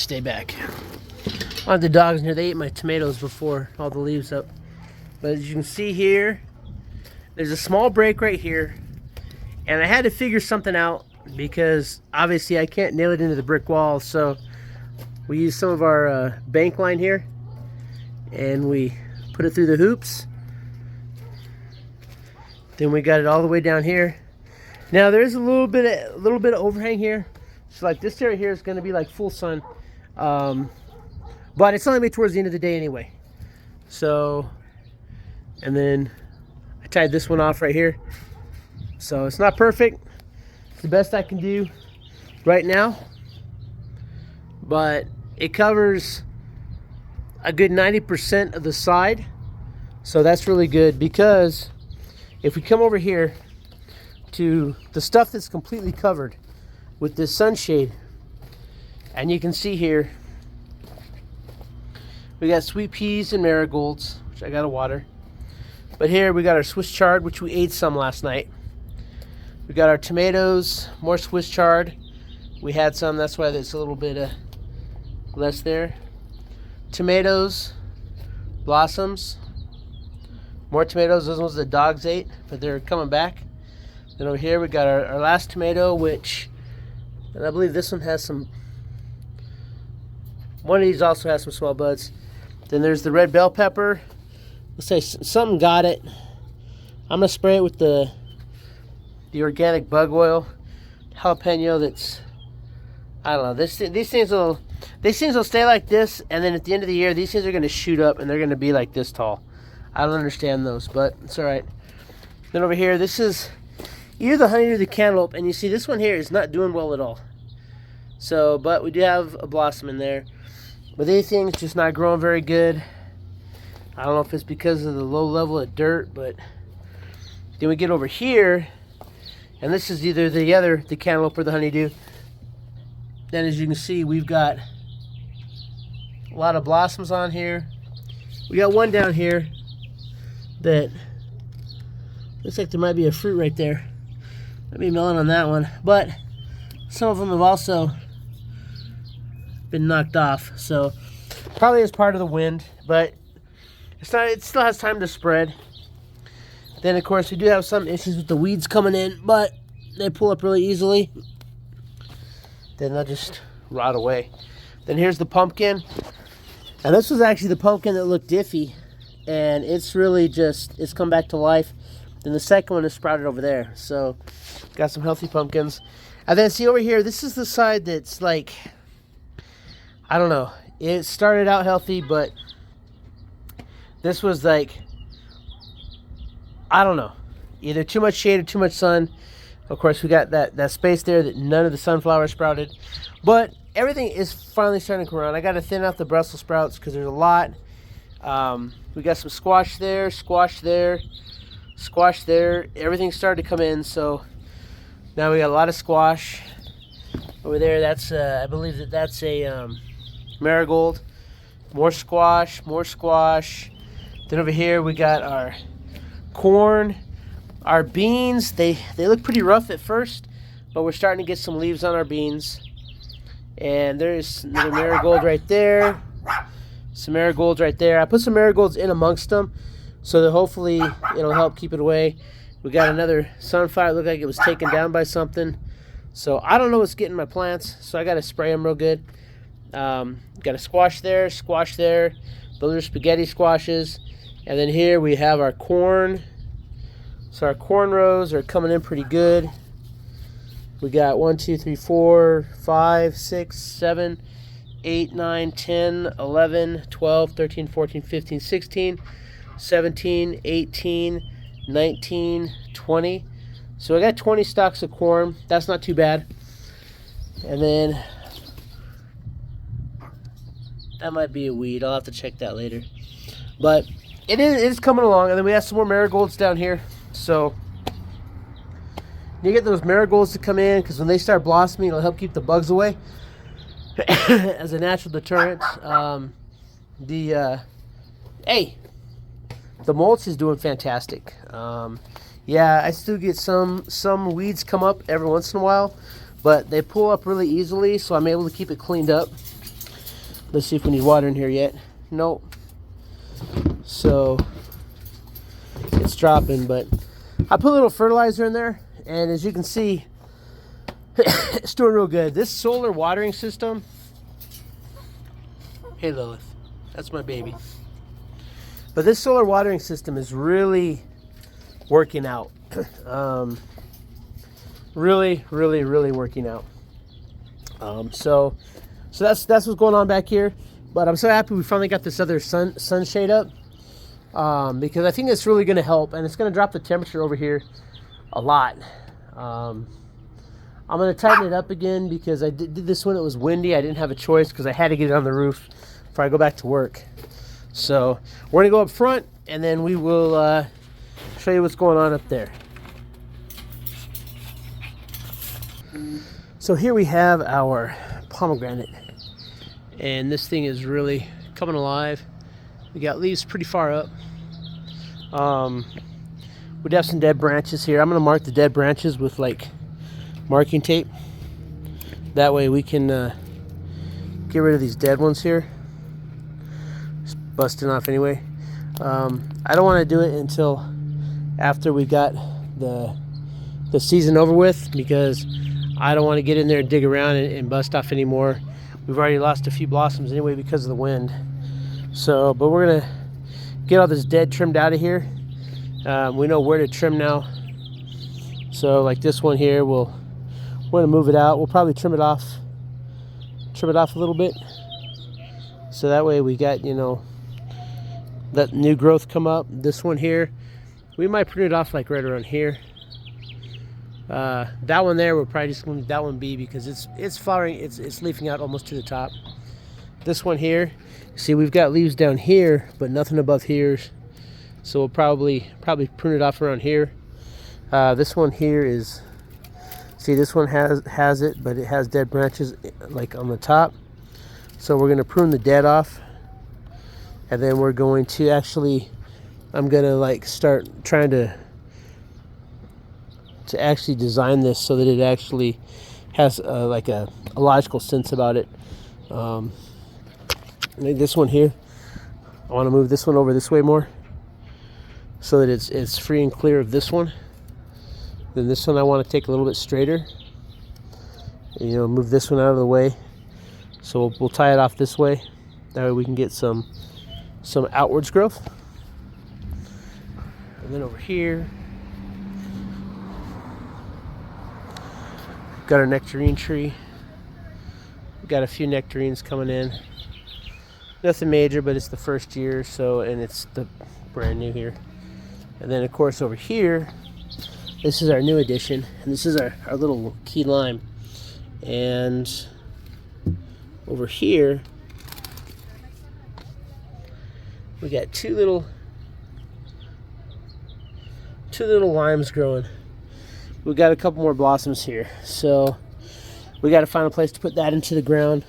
stay back. I have the dogs in here. They ate my tomatoes before all the leaves up. But as you can see here, there's a small break right here. And I had to figure something out because obviously I can't nail it into the brick wall. So we use some of our bank line here. And we put it through the hoops. Then we got it all the way down here. Now there's a little bit of overhang here. So like this area here is going to be like full sun. But it's only towards the end of the day anyway. So, and then I tied this one off right here. So it's not perfect. It's the best I can do right now. But it covers a good 90% of the side. So that's really good, because if we come over here to the stuff that's completely covered with this sunshade, and you can see here, we got sweet peas and marigolds, which I gotta water. But here we got our Swiss chard, which we ate some last night. We got our tomatoes, more Swiss chard. We had some, that's why there's a little bit less there. Tomatoes, blossoms, more tomatoes. Those ones the dogs ate, but they're coming back. Then over here we got our last tomato, which, and I believe this one has some, one of these also has some small buds. Then there's the red bell pepper. Let's say something got it. I'm gonna spray it with the organic bug oil. Jalapeno that's, I don't know, these things will stay like this, and then at the end of the year these things are gonna shoot up and they're gonna be like this tall. I don't understand those, but it's all right. Then over here, this is either the honey or the cantaloupe, and you see this one here is not doing well at all. So, but we do have a blossom in there. But these things just not growing very good. I don't know if it's because of the low level of dirt, but then we get over here, and this is either the cantaloupe or the honeydew. Then as you can see, we've got a lot of blossoms on here. We got one down here that looks like there might be a fruit right there. Might be a melon on that one, but some of them have also been knocked off, so probably as part of the wind, but it's not, it still has time to spread. Then of course we do have some issues with the weeds coming in, but they pull up really easily. Then they'll just rot away. Then here's the pumpkin, and this was actually the pumpkin that looked diffy, and it's really just, it's come back to life. Then the second one is sprouted over there, so got some healthy pumpkins. And then see over here, this is the side that's like, I don't know, it started out healthy, but this was like, I don't know, either too much shade or too much sun. Of course, we got that space there that none of the sunflowers sprouted, but everything is finally starting to come around. I got to thin out the Brussels sprouts because there's a lot. We got some squash there, squash there, squash there. Everything started to come in, so now we got a lot of squash over there. That's I believe that's a marigold. More squash, more squash. Then over here we got our corn, our beans. They look pretty rough at first, but we're starting to get some leaves on our beans. And there's another marigold right there. Some marigolds right there. I put some marigolds in amongst them so that hopefully it'll help keep it away. We got another sunflower. It looked like it was taken down by something. So I don't know what's getting my plants, so I got to spray them real good. Got a squash there. Those are spaghetti squashes. And then here we have our corn. So our corn rows are coming in pretty good. We got 1, 2, 3, 4, 5, 6, 7, 8, 9, 10, 11, 12, 13, 14, 15, 16, 17, 18, 19, 20. So I got 20 stalks of corn. That's not too bad. And then that might be a weed. I'll have to check that later. But it is coming along. And then we have some more marigolds down here. So you get those marigolds to come in, because when they start blossoming, it'll help keep the bugs away as a natural deterrent. The mulch is doing fantastic. Yeah, I still get some weeds come up every once in a while, but they pull up really easily, so I'm able to keep it cleaned up. Let's see if we need water in here yet. Nope. So it's dropping, but I put a little fertilizer in there, and as you can see, it's doing real good. This solar watering system. Hey Lilith, that's my baby. But this solar watering system is really working out. Really working out. So that's what's going on back here. But I'm so happy we finally got this other sunshade up, because I think it's really going to help, and it's going to drop the temperature over here a lot. I'm going to tighten it up again because I did this when it was windy. I didn't have a choice because I had to get it on the roof before I go back to work. So we're going to go up front, and then we will show you what's going on up there. So here we have our pomegranate, and this thing is really coming alive. We got leaves pretty far up. We'd have some dead branches here. I'm going to mark the dead branches with like marking tape. That way we can get rid of these dead ones here. Just busting off anyway. I don't want to do it until after we got the season over with, because I don't want to get in there and dig around and bust off anymore. We've already lost a few blossoms anyway because of the wind. So, but we're gonna get all this dead trimmed out of here. We know where to trim now. So like this one here, we're gonna move it out. We'll probably trim it off a little bit. So that way we got, you know, that new growth come up. This one here, we might prune it off like right around here. That one there, we're probably just going to let that one be because it's flowering, it's leafing out almost to the top. This one here, see we've got leaves down here, but nothing above here. So we'll probably prune it off around here. This one here is, see this one has it, but it has dead branches like on the top. So we're going to prune the dead off, and then we're going to actually, I'm going to like start trying to actually design this so that it actually has like a logical sense about it. Like this one here, I want to move this one over this way more so that it's free and clear of this one. Then this one I want to take a little bit straighter, you know, move this one out of the way. So we'll tie it off this way. That way we can get some outwards growth. And then over here, got our nectarine tree. We've got a few nectarines coming in. Nothing major, but it's the first year, so, and it's the brand new here. And then of course over here, this is our new addition, and this is our little key lime. And over here, we got two little limes growing. We got a couple more blossoms here, so we got to find a place to put that into the ground.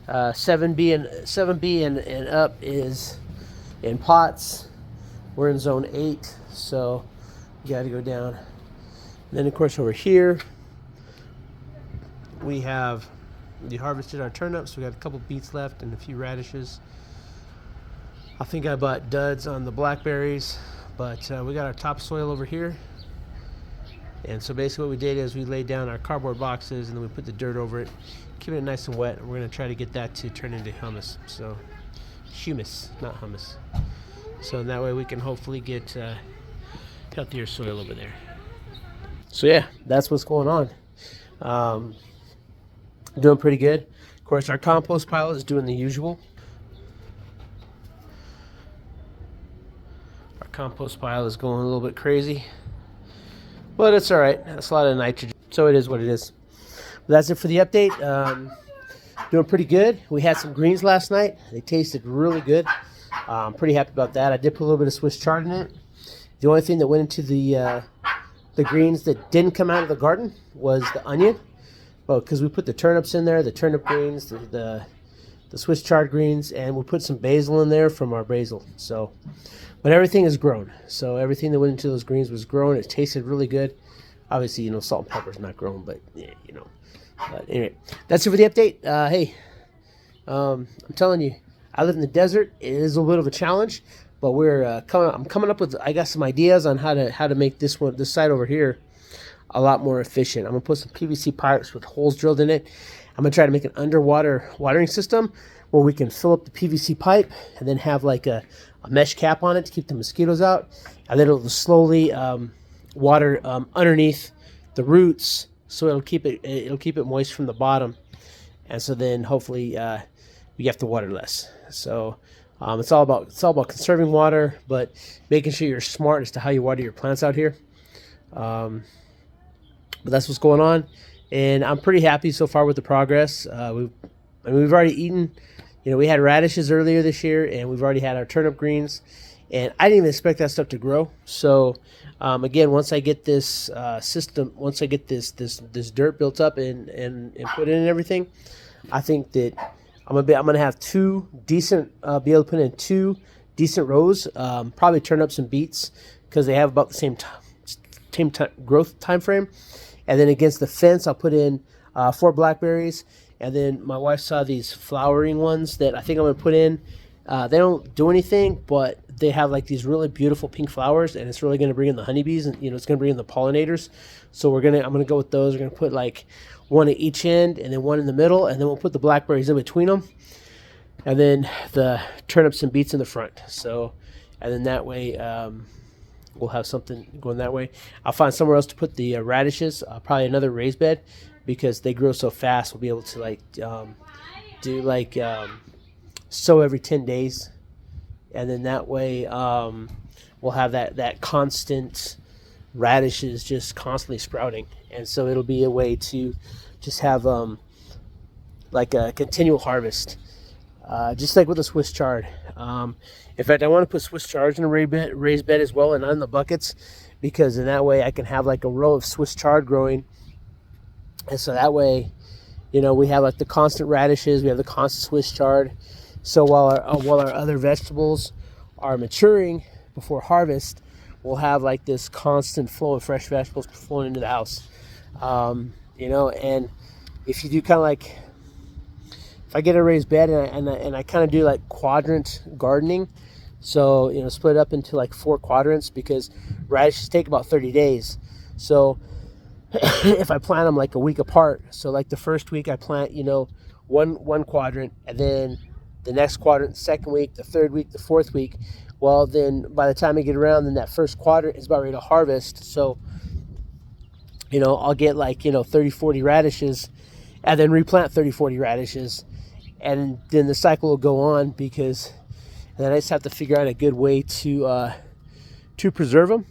7B and up is in pots. We're in zone 8, so we got to go down. And then of course over here we harvested our turnips. We got a couple beets left and a few radishes. I think I bought duds on the blackberries, but we got our topsoil over here. And so basically what we did is we laid down our cardboard boxes and then we put the dirt over it, keeping it nice and wet. And we're going to try to get that to turn into humus. So humus, not hummus. So in that way we can hopefully get healthier soil over there. So yeah, that's what's going on. Doing pretty good. Of course, our compost pile is doing the usual. Our compost pile is going a little bit crazy. But it's all right. That's a lot of nitrogen, so it is what it is. But that's it for the update. Doing pretty good. We had some greens last night. They tasted really good. I'm pretty happy about that. I did put a little bit of Swiss chard in it. The only thing that went into the greens that didn't come out of the garden was the onion. Well, because we put the turnips in there, the turnip greens, the Swiss chard greens, and we put some basil in there from our basil. So. But everything is grown. So everything that went into those greens was grown. It tasted really good. Obviously, you know, salt and pepper is not grown, but yeah, you know. But anyway, that's it for the update. Hey, I'm telling you, I live in the desert. It is a little bit of a challenge, but I'm coming up with, I got some ideas on how to make this site over here a lot more efficient. I'm gonna put some PVC pipes with holes drilled in it. I'm gonna try to make an underwater watering system where we can fill up the PVC pipe and then have like a mesh cap on it to keep the mosquitoes out, and then it'll slowly water underneath the roots, so it'll keep it moist from the bottom, and so then hopefully we have to water less. So it's all about conserving water, but making sure you're smart as to how you water your plants out here. But that's what's going on, and I'm pretty happy so far with the progress. We've already eaten. We had radishes earlier this year, and we've already had our turnip greens, and I didn't even expect that stuff to grow. So again, once I get this system, once I get this dirt built up and put in and everything, I think that I'm gonna have be able to put in 2 decent rows, probably turnips and beets, because they have about the same growth time frame. And then against the fence, I'll put in 4 blackberries. And then my wife saw these flowering ones that I think I'm going to put in. They don't do anything, but they have like these really beautiful pink flowers, and it's really going to bring in the honeybees, and it's going to bring in the pollinators. So I'm going to go with those. We're going to put like 1 at each end, and then 1 in the middle, and then we'll put the blackberries in between them, and then the turnips and beets in the front. So, and then that way, we'll have something going that way. I'll find somewhere else to put the radishes, probably another raised bed, because they grow so fast. We'll be able to sow every 10 days, and then that way we'll have that constant radishes just constantly sprouting, and so it'll be a way to just have like a continual harvest, just like with the Swiss chard. In fact, I want to put Swiss chards in a raised bed as well, and on the buckets, because in that way I can have like a row of Swiss chard growing, and so that way, we have like the constant radishes, we have the constant Swiss chard. So while our other vegetables are maturing before harvest, we'll have like this constant flow of fresh vegetables flowing into the house. And if you do kind of like, if I get a raised bed and I kind of do like quadrant gardening, so split it up into like 4 quadrants, because radishes take about 30 days. So if I plant them like a week apart, so like the first week I plant one quadrant, and then the next quadrant the second week, the third week, the fourth week. Well, then by the time I get around, then that first quadrant is about ready to harvest. So I'll get like 30-40 radishes, and then replant 30-40 radishes, and then the cycle will go on, because then I just have to figure out a good way to preserve them.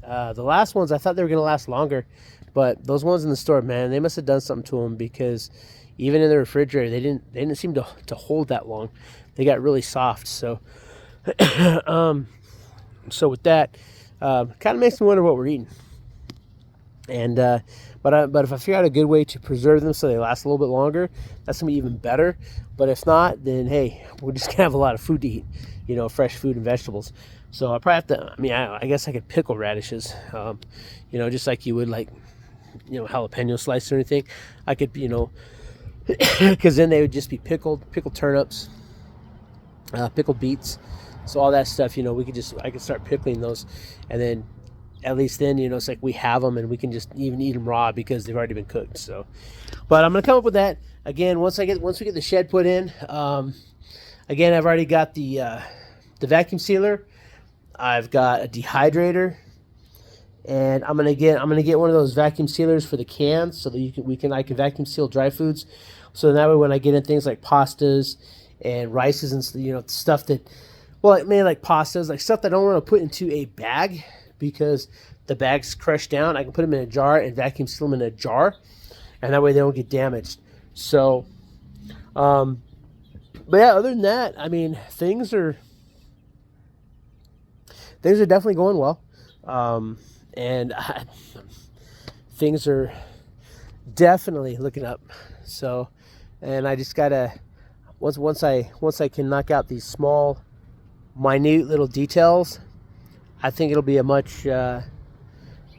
The last ones, I thought they were going to last longer, but those ones in the store, man, they must have done something to them, because even in the refrigerator, they didn't seem to hold that long. They got really soft. So so with that, kind of makes me wonder what we're eating. And but if I figure out a good way to preserve them so they last a little bit longer, that's gonna be even better. But if not, then hey, we're just gonna have a lot of food to eat, fresh food and vegetables. So I probably have to. I guess I could pickle radishes, just like you would like, jalapeno slice or anything. I could, because then they would just be pickled turnips, pickled beets. So all that stuff, I could start pickling those, and then at least then, it's like we have them and we can just even eat them raw because they've already been cooked. So, but I'm gonna come up with that again once we get the shed put in. Again, I've already got the vacuum sealer. I've got a dehydrator, and I'm gonna get one of those vacuum sealers for the cans, so that I can vacuum seal dry foods. So that way, when I get in things like pastas and rices and stuff that, well, mainly like pastas, like stuff that I don't want to put into a bag because the bag's crushed down, I can put them in a jar and vacuum seal them in a jar, and that way they don't get damaged. So, but yeah, other than that, things are definitely going well, and things are definitely looking up. So, and I just gotta once I can knock out these small, minute little details, I think it'll be a much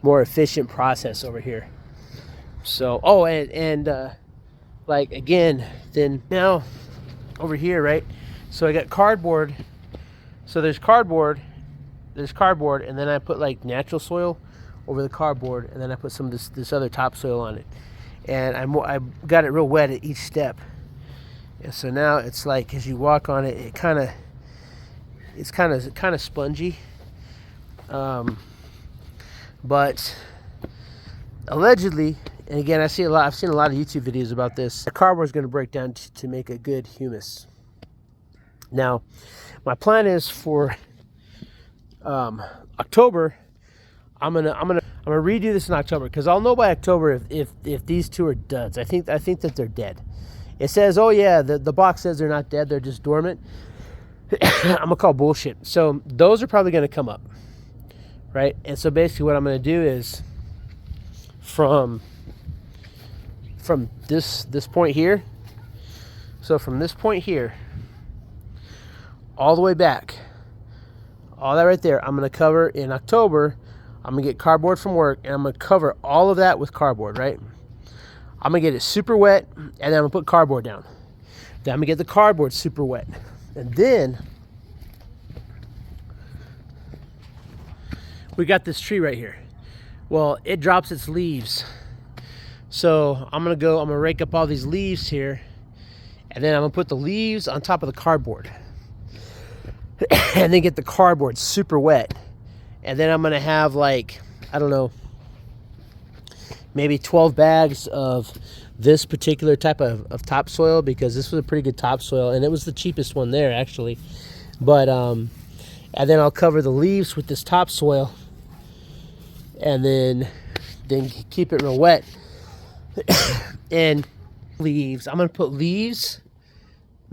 more efficient process over here. So, like again, then now over here, right? So I got cardboard. So there's cardboard, and then I put like natural soil over the cardboard, and then I put some of this other topsoil on it, and I got it real wet at each step, and so now it's like as you walk on it, it's kind of spongy, but allegedly, and again I've seen a lot of YouTube videos about this. The cardboard is going to break down to make a good humus. Now, my plan is for October. I'm gonna redo this in October, because I'll know by October if these two are duds. I think that they're dead. It says, oh yeah, the box says they're not dead, they're just dormant. I'm gonna call bullshit. So those are probably gonna come up, right? And so basically what I'm gonna do is from this point here. So from this point here all the way back, all that right there, I'm going to cover in October. I'm going to get cardboard from work, and I'm going to cover all of that with cardboard, right? I'm going to get it super wet, and then I'm going to put cardboard down. Then I'm going to get the cardboard super wet. And then we got this tree right here. Well, it drops its leaves. So I'm going to rake up all these leaves here, and then I'm going to put the leaves on top of the cardboard. And then get the cardboard super wet, and then I'm gonna have, like, I don't know, maybe 12 bags of this particular type of topsoil, because this was a pretty good topsoil, and it was the cheapest one there actually. But and then I'll cover the leaves with this topsoil, and then keep it real wet. And leaves, I'm gonna put leaves.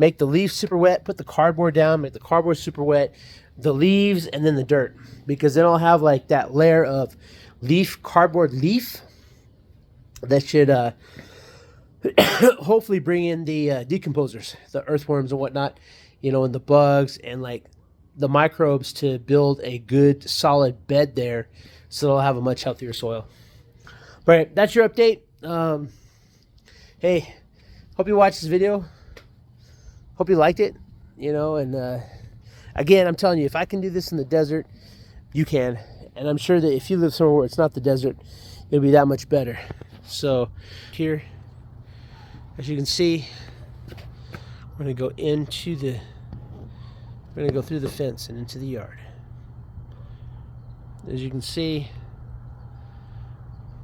Make the leaves super wet, put the cardboard down, make the cardboard super wet, the leaves, and then the dirt. Because then I'll have like that layer of cardboard leaf that should hopefully bring in the decomposers, the earthworms and whatnot, and the bugs and like the microbes to build a good solid bed there, so they'll have a much healthier soil. But that's your update. Hey, hope you watched this video. Hope you liked it, and again, I'm telling you, if I can do this in the desert, you can. And I'm sure that if you live somewhere where it's not the desert, it'll be that much better. So here, as you can see, we're gonna go through the fence and into the yard. As you can see,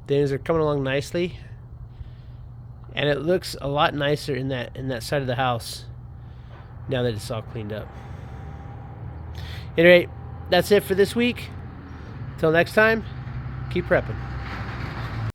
things are coming along nicely, and it looks a lot nicer in that side of the house now that it's all cleaned up. At any rate, that's it for this week. Till next time, keep prepping.